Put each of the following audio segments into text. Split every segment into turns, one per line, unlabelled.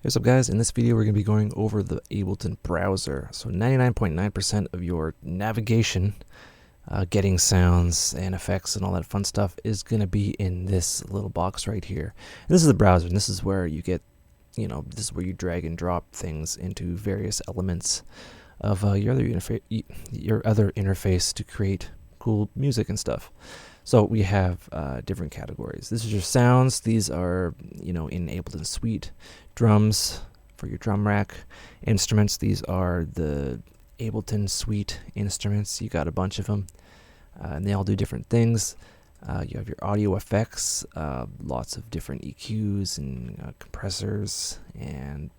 What's up, guys? In this video we're going to be going over the Ableton Browser. So 99.9% of your navigation, getting sounds and effects and all that fun stuff is going to be in this little box right here. And this is the browser, and this is where you get, this is where you drag and drop things into various elements of your other interface to create cool music and stuff. So we have different categories. This is your sounds. These are, in Ableton Suite. Drums for your drum rack. Instruments, these are the Ableton Suite instruments. You got a bunch of them, and they all do different things. You have your audio effects, lots of different EQs and compressors and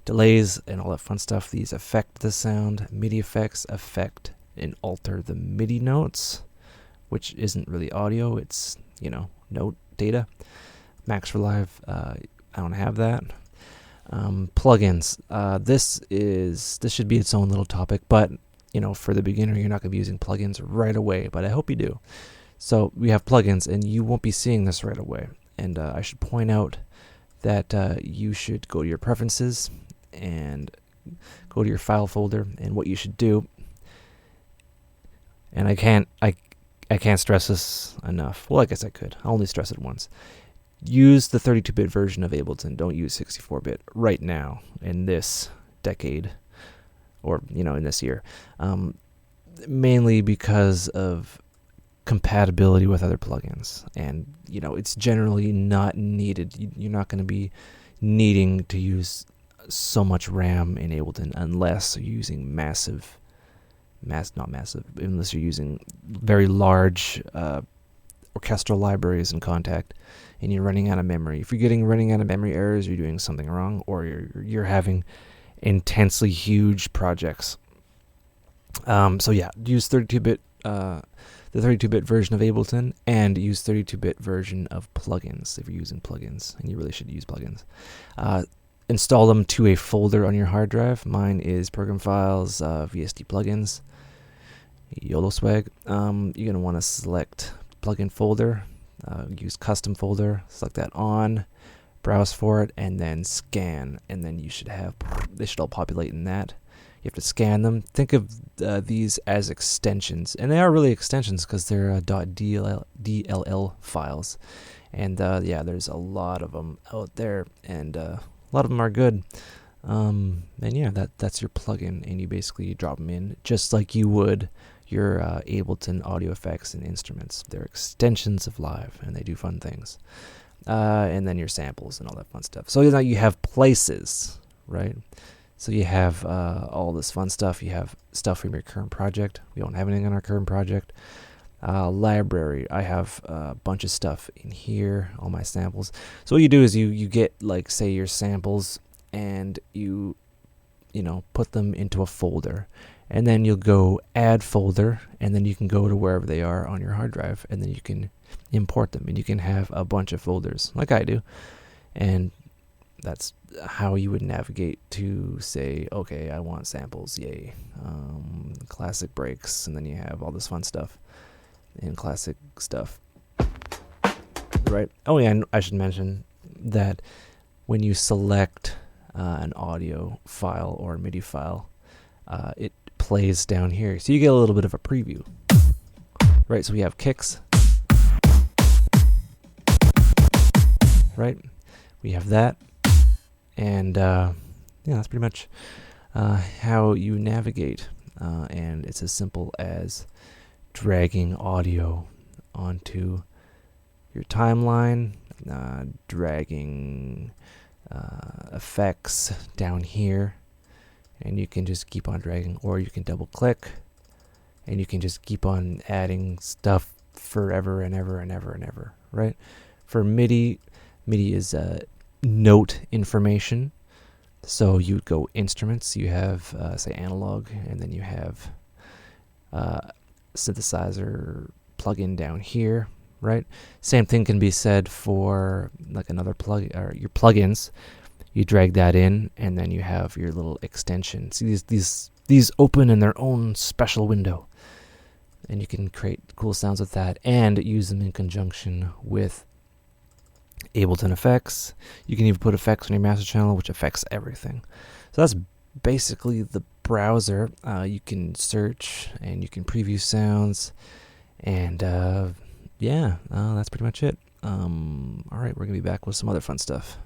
delays and all that fun stuff. These affect the sound. MIDI effects affect and alter the MIDI notes, which isn't really audio, it's, note data. Max for Live, I don't have that. Plugins, this should be its own little topic, but, for the beginner, you're not going to be using plugins right away, but I hope you do. So we have plugins, and you won't be seeing this right away. And I should point out that you should go to your preferences and go to your file folder, and what you should do, and I can't stress this enough. Well, I guess I could. I'll only stress it once. Use the 32-bit version of Ableton. Don't use 64-bit right now in this decade, or in this year. Mainly because of compatibility with other plugins, and it's generally not needed. You're not going to be needing to use so much RAM in Ableton unless you're using unless you're using very large orchestral libraries in Kontakt and you're running out of memory. If you're running out of memory errors, you're doing something wrong, or you're having intensely huge projects. So yeah, use 32-bit the 32-bit version of Ableton, and use 32-bit version of plugins if you're using plugins, and you really should use plugins. Install them to a folder on your hard drive. Mine is Program Files, VST Plugins, YOLO Swag. You're going to want to select plugin folder, use custom folder, select that on, browse for it, and then scan. And then they should all populate in that. You have to scan them. Think of these as extensions, and they are really extensions because they're .dll files. And yeah, there's a lot of them out there, and a lot of them are good. And yeah, that's your plugin, and you basically drop them in just like you would your Ableton audio effects and instruments. They're extensions of Live, and they do fun things. And then your samples and all that fun stuff. So now you have places, right? So you have all this fun stuff. You have stuff from your current project. We don't have anything on our current project. Library, I have a bunch of stuff in here, all my samples. So what you do is you get, like, say, your samples, and you put them into a folder, and then you'll go add folder, and then you can go to wherever they are on your hard drive, and then you can import them, and you can have a bunch of folders like I do. And that's how you would navigate to say, okay, I want samples, yay, classic breaks, and then you have all this fun stuff and classic stuff, right? Oh yeah, and I should mention that when you select an audio file or a MIDI file, it plays down here, so you get a little bit of a preview, right? So we have kicks, right? We have that, and yeah, that's pretty much how you navigate, and it's as simple as dragging audio onto your timeline, dragging effects down here, and you can just keep on dragging, or you can double click, and you can just keep on adding stuff forever and ever and ever and ever, right? For MIDI is note information. So you would go instruments, you have say analog, and then you have synthesizer plugin down here, right? Same thing can be said for like another plug, or your plugins. You drag that in, and then you have your little extension. See, these open in their own special window, and you can create cool sounds with that and use them in conjunction with Ableton effects. You can even put effects on your master channel, which affects everything. So that's basically the browser. You can search and you can preview sounds, and yeah, that's pretty much it. All right, we're gonna be back with some other fun stuff.